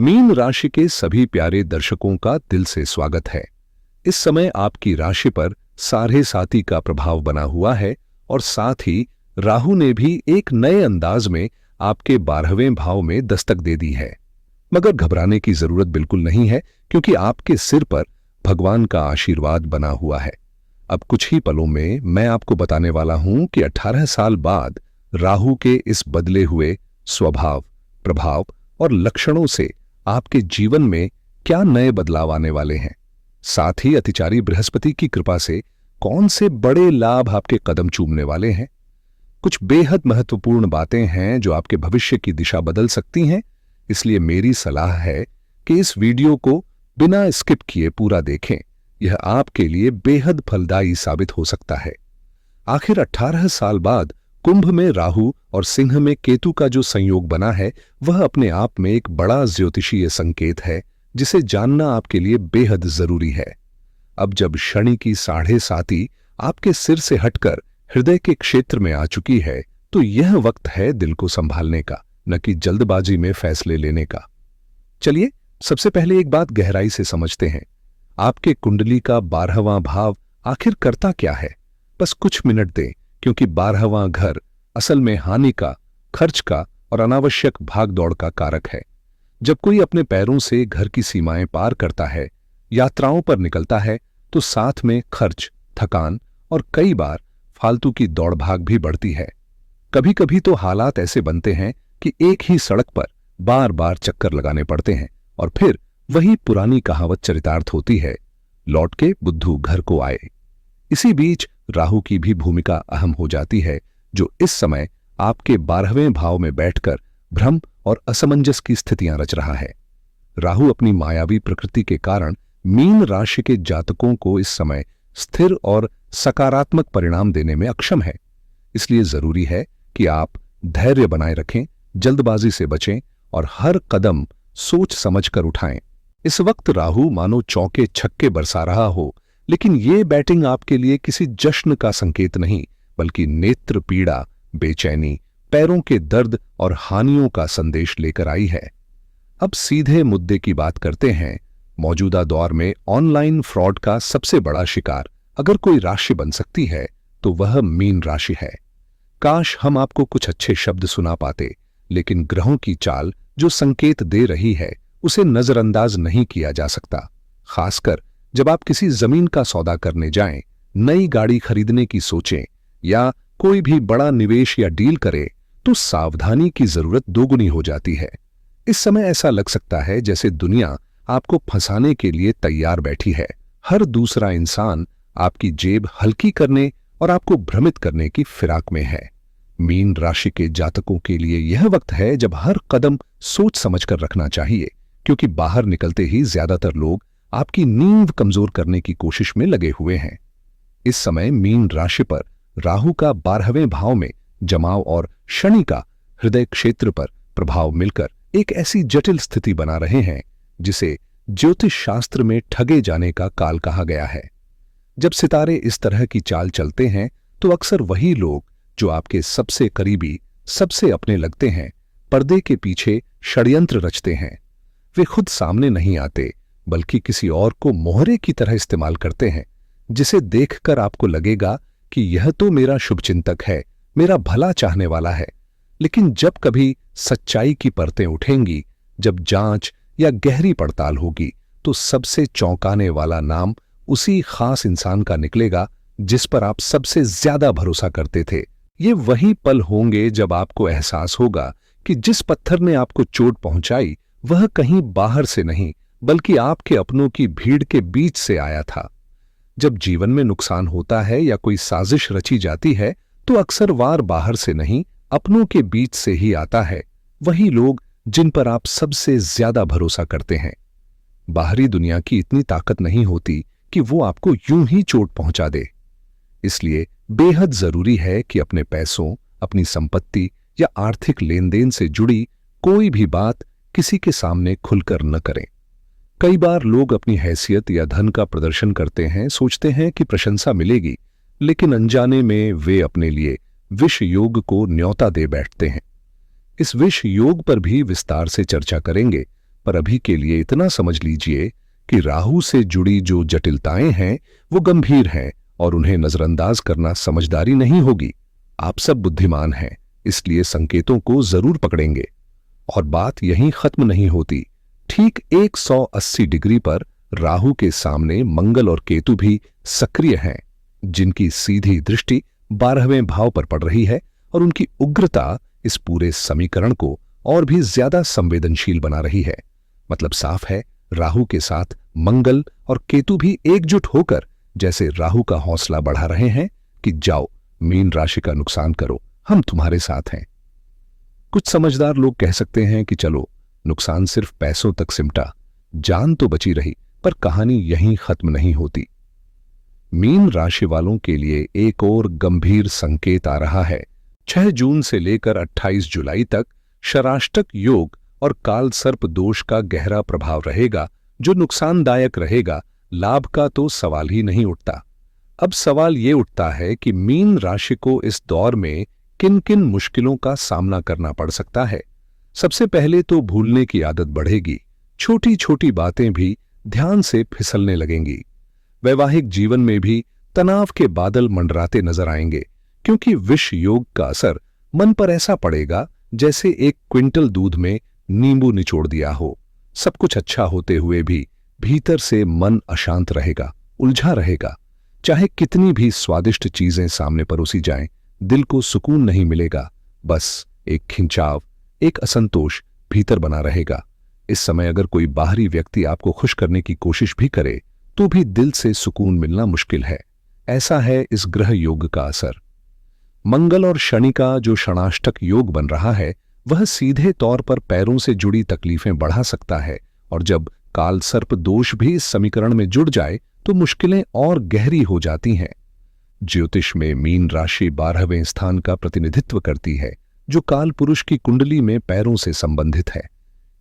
Mean राशि के सभी प्यारे दर्शकों का दिल से स्वागत है। इस समय आपकी राशि पर साढ़े साती का प्रभाव बना हुआ है और साथ ही राहु ने भी एक नए अंदाज में आपके 12वें भाव में दस्तक दे दी है। मगर घबराने की जरूरत बिल्कुल नहीं है, क्योंकि आपके सिर पर भगवान का आशीर्वाद बना हुआ है। अब कुछ ही पलों में मैं आपको बताने वाला हूं कि 18 साल बाद राहु के इस बदले हुए स्वभाव, प्रभाव और लक्षणों से आपके जीवन में क्या नए बदलाव आने वाले हैं। साथ ही अतिचारी बृहस्पति की कृपा से कौन से बड़े लाभ आपके कदम चूमने वाले हैं। कुछ बेहद महत्वपूर्ण बातें हैं जो आपके भविष्य की दिशा बदल सकती हैं। इसलिए मेरी सलाह है कि इस वीडियो को बिना स्किप किए पूरा देखें। यह आपके लिए बेहद फलदायी साबित हो सकता है। आखिर 18 साल बाद कुंभ में राहु और सिंह में केतु का जो संयोग बना है, वह अपने आप में एक बड़ा ज्योतिषीय संकेत है, जिसे जानना आपके लिए बेहद जरूरी है। अब जब शनि की साढ़े साती आपके सिर से हटकर हृदय के क्षेत्र में आ चुकी है, तो यह वक्त है दिल को संभालने का, न कि जल्दबाजी में फैसले लेने का। चलिए सबसे पहले एक बात गहराई से समझते हैं। आपके कुंडली का 12वां भाव आखिर करता क्या है? बस कुछ मिनट दें, क्योंकि 12वां घर असल में हानि का, खर्च का और अनावश्यक भागदौड़ का कारक है। जब कोई अपने पैरों से घर की सीमाएं पार करता है, यात्राओं पर निकलता है, तो साथ में खर्च, थकान और कई बार फालतू की दौड़ भाग भी बढ़ती है। कभी कभी तो हालात ऐसे बनते हैं कि एक ही सड़क पर बार बार चक्कर लगाने पड़ते हैं और फिर वही पुरानी कहावत चरितार्थ होती है, लौट के बुद्धू घर को आए। इसी बीच राहु की भी भूमिका अहम हो जाती है, जो इस समय आपके 12वें भाव में बैठकर भ्रम और असमंजस की स्थितियां रच रहा है। राहु अपनी मायावी प्रकृति के कारण मीन राशि के जातकों को इस समय स्थिर और सकारात्मक परिणाम देने में अक्षम है। इसलिए जरूरी है कि आप धैर्य बनाए रखें, जल्दबाजी से बचें और हर कदम सोच समझकर उठाएं। इस वक्त राहु मानो चौके छक्के बरसा रहा हो, लेकिन ये बैटिंग आपके लिए किसी जश्न का संकेत नहीं, बल्कि नेत्र पीड़ा, बेचैनी, पैरों के दर्द और हानियों का संदेश लेकर आई है। अब सीधे मुद्दे की बात करते हैं। मौजूदा दौर में ऑनलाइन फ्रॉड का सबसे बड़ा शिकार अगर कोई राशि बन सकती है, तो वह मीन राशि है। काश हम आपको कुछ अच्छे शब्द सुना पाते, लेकिन ग्रहों की चाल जो संकेत दे रही है, उसे नजरअंदाज नहीं किया जा सकता। खासकर जब आप किसी जमीन का सौदा करने जाएं, नई गाड़ी खरीदने की सोचें या कोई भी बड़ा निवेश या डील करें, तो सावधानी की जरूरत दोगुनी हो जाती है। इस समय ऐसा लग सकता है जैसे दुनिया आपको फंसाने के लिए तैयार बैठी है। हर दूसरा इंसान आपकी जेब हल्की करने और आपको भ्रमित करने की फिराक में है। मीन राशि के जातकों के लिए यह वक्त है जब हर कदम सोच समझकर रखना चाहिए, क्योंकि बाहर निकलते ही ज्यादातर लोग आपकी नींद कमजोर करने की कोशिश में लगे हुए हैं। इस समय मीन राशि पर राहु का 12वें भाव में जमाव और शनि का हृदय क्षेत्र पर प्रभाव मिलकर एक ऐसी जटिल स्थिति बना रहे हैं, जिसे ज्योतिष शास्त्र में ठगे जाने का काल कहा गया है। जब सितारे इस तरह की चाल चलते हैं, तो अक्सर वही लोग जो आपके सबसे करीबी, सबसे अपने लगते हैं, पर्दे के पीछे षड्यंत्र रचते हैं। वे खुद सामने नहीं आते, बल्कि किसी और को मोहरे की तरह इस्तेमाल करते हैं, जिसे देखकर आपको लगेगा कि यह तो मेरा शुभचिंतक है, मेरा भला चाहने वाला है। लेकिन जब कभी सच्चाई की परतें उठेंगी, जब जांच या गहरी पड़ताल होगी, तो सबसे चौंकाने वाला नाम उसी खास इंसान का निकलेगा जिस पर आप सबसे ज्यादा भरोसा करते थे। ये वही पल होंगे जब आपको एहसास होगा कि जिस पत्थर ने आपको चोट पहुंचाई, वह कहीं बाहर से नहीं, बल्कि आपके अपनों की भीड़ के बीच से आया था। जब जीवन में नुकसान होता है या कोई साजिश रची जाती है, तो अक्सर वार बाहर से नहीं, अपनों के बीच से ही आता है। वही लोग जिन पर आप सबसे ज्यादा भरोसा करते हैं। बाहरी दुनिया की इतनी ताकत नहीं होती कि वो आपको यूं ही चोट पहुंचा दे। इसलिए बेहद जरूरी है कि अपने पैसों, अपनी संपत्ति या आर्थिक लेन देन से जुड़ी कोई भी बात किसी के सामने खुलकर न करें। कई बार लोग अपनी हैसियत या धन का प्रदर्शन करते हैं, सोचते हैं कि प्रशंसा मिलेगी, लेकिन अनजाने में वे अपने लिए विष योग को न्योता दे बैठते हैं। इस विष योग पर भी विस्तार से चर्चा करेंगे, पर अभी के लिए इतना समझ लीजिए कि राहु से जुड़ी जो जटिलताएं हैं वो गंभीर हैं और उन्हें नजरअंदाज करना समझदारी नहीं होगी। आप सब बुद्धिमान हैं, इसलिए संकेतों को जरूर पकड़ेंगे। और बात यहीं खत्म नहीं होती। ठीक 180 डिग्री पर राहु के सामने मंगल और केतु भी सक्रिय हैं, जिनकी सीधी दृष्टि 12वें भाव पर पड़ रही है और उनकी उग्रता इस पूरे समीकरण को और भी ज्यादा संवेदनशील बना रही है। मतलब साफ है, राहु के साथ मंगल और केतु भी एकजुट होकर जैसे राहु का हौसला बढ़ा रहे हैं कि जाओ मीन राशि का नुकसान करो, हम तुम्हारे साथ हैं। कुछ समझदार लोग कह सकते हैं कि चलो नुकसान सिर्फ पैसों तक सिमटा, जान तो बची रही, पर कहानी यहीं खत्म नहीं होती। मीन राशि वालों के लिए एक और गंभीर संकेत आ रहा है। 6 जून से लेकर 28 जुलाई तक शराष्टक योग और काल सर्प दोष का गहरा प्रभाव रहेगा, जो नुकसानदायक रहेगा। लाभ का तो सवाल ही नहीं उठता। अब सवाल ये उठता है कि मीन राशि को इस दौर में किन किन मुश्किलों का सामना करना पड़ सकता है। सबसे पहले तो भूलने की आदत बढ़ेगी, छोटी छोटी बातें भी ध्यान से फिसलने लगेंगी। वैवाहिक जीवन में भी तनाव के बादल मंडराते नजर आएंगे, क्योंकि विष योग का असर मन पर ऐसा पड़ेगा जैसे एक क्विंटल दूध में नींबू निचोड़ दिया हो। सब कुछ अच्छा होते हुए भी भीतर से मन अशांत रहेगा, उलझा रहेगा। चाहे कितनी भी स्वादिष्ट चीजें सामने परोसी जाएं, दिल को सुकून नहीं मिलेगा। बस एक खिंचाव, एक असंतोष भीतर बना रहेगा। इस समय अगर कोई बाहरी व्यक्ति आपको खुश करने की कोशिश भी करे तो भी दिल से सुकून मिलना मुश्किल है। ऐसा है इस ग्रह योग का असर। मंगल और शनि का जो षणाष्टक योग बन रहा है, वह सीधे तौर पर पैरों से जुड़ी तकलीफें बढ़ा सकता है, और जब काल सर्प दोष भी इस समीकरण में जुड़ जाए तो मुश्किलें और गहरी हो जाती हैं। ज्योतिष में मीन राशि 12वें स्थान का प्रतिनिधित्व करती है, जो काल पुरुष की कुंडली में पैरों से संबंधित है।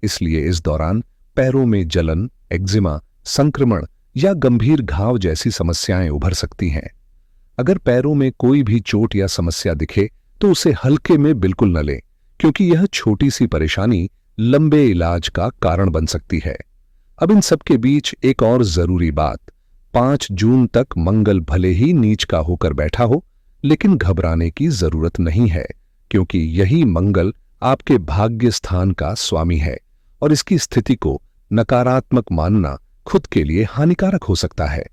इसलिए इस दौरान पैरों में जलन, एक्जिमा, संक्रमण या गंभीर घाव जैसी समस्याएं उभर सकती हैं। अगर पैरों में कोई भी चोट या समस्या दिखे तो उसे हल्के में बिल्कुल न लें, क्योंकि यह छोटी सी परेशानी लंबे इलाज का कारण बन सकती है। अब इन सबके बीच एक और जरूरी बात, 5 जून तक मंगल भले ही नीच का होकर बैठा हो, लेकिन घबराने की जरूरत नहीं है, क्योंकि यही मंगल आपके भाग्य स्थान का स्वामी है और इसकी स्थिति को नकारात्मक मानना खुद के लिए हानिकारक हो सकता है।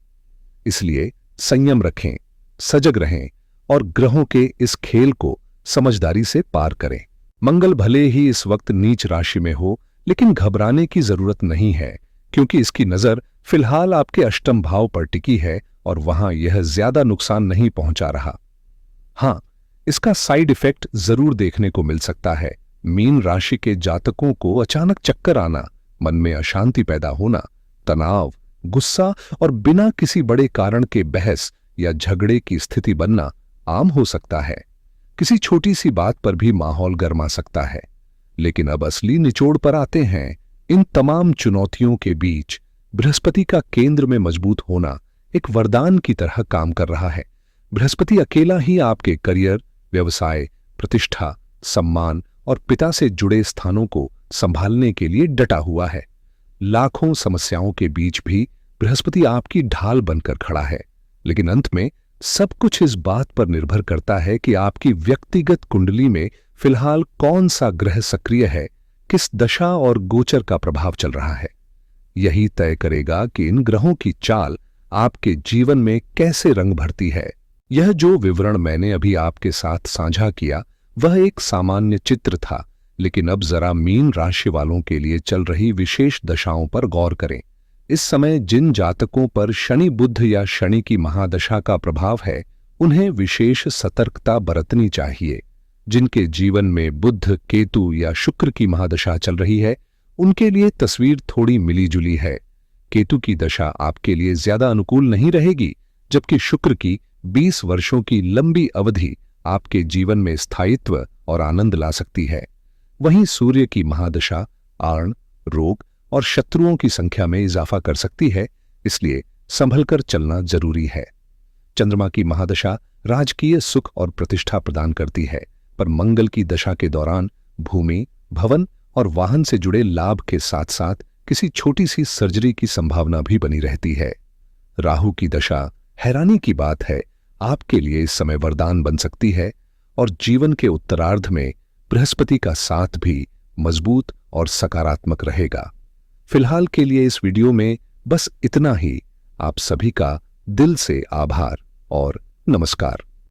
इसलिए संयम रखें, सजग रहें और ग्रहों के इस खेल को समझदारी से पार करें। मंगल भले ही इस वक्त नीच राशि में हो, लेकिन घबराने की जरूरत नहीं है, क्योंकि इसकी नजर फिलहाल आपके अष्टम भाव पर टिकी है और वहां यह ज्यादा नुकसान नहीं पहुंचा रहा। हां, इसका साइड इफेक्ट जरूर देखने को मिल सकता है। मीन राशि के जातकों को अचानक चक्कर आना, मन में अशांति पैदा होना, तनाव, गुस्सा और बिना किसी बड़े कारण के बहस या झगड़े की स्थिति बनना आम हो सकता है। किसी छोटी सी बात पर भी माहौल गर्मा सकता है। लेकिन अब असली निचोड़ पर आते हैं। इन तमाम चुनौतियों के बीच बृहस्पति का केंद्र में मजबूत होना एक वरदान की तरह काम कर रहा है। बृहस्पति अकेला ही आपके करियर, व्यवसाय, प्रतिष्ठा, सम्मान और पिता से जुड़े स्थानों को संभालने के लिए डटा हुआ है। लाखों समस्याओं के बीच भी बृहस्पति आपकी ढाल बनकर खड़ा है। लेकिन अंत में सब कुछ इस बात पर निर्भर करता है कि आपकी व्यक्तिगत कुंडली में फिलहाल कौन सा ग्रह सक्रिय है, किस दशा और गोचर का प्रभाव चल रहा है। यही तय करेगा कि इन ग्रहों की चाल आपके जीवन में कैसे रंग भरती है। यह जो विवरण मैंने अभी आपके साथ साझा किया, वह एक सामान्य चित्र था, लेकिन अब जरा मीन राशि वालों के लिए चल रही विशेष दशाओं पर गौर करें। इस समय जिन जातकों पर शनि बुध या शनि की महादशा का प्रभाव है, उन्हें विशेष सतर्कता बरतनी चाहिए। जिनके जीवन में बुध, केतु या शुक्र की महादशा चल रही है, उनके लिए तस्वीर थोड़ी मिलीजुली है। केतु की दशा आपके लिए ज्यादा अनुकूल नहीं रहेगी, जबकि शुक्र की 20 वर्षों की लंबी अवधि आपके जीवन में स्थायित्व और आनंद ला सकती है। वहीं सूर्य की महादशा आर्ण, रोग और शत्रुओं की संख्या में इजाफा कर सकती है, इसलिए संभलकर चलना जरूरी है। चंद्रमा की महादशा राजकीय सुख और प्रतिष्ठा प्रदान करती है, पर मंगल की दशा के दौरान भूमि, भवन और वाहन से जुड़े लाभ के साथ साथ किसी छोटी सी सर्जरी की संभावना भी बनी रहती है। राहु की दशा हैरानी की बात है आपके लिए इस समय वरदान बन सकती है और जीवन के उत्तरार्ध में बृहस्पति का साथ भी मजबूत और सकारात्मक रहेगा। फिलहाल के लिए इस वीडियो में बस इतना ही। आप सभी का दिल से आभार और नमस्कार।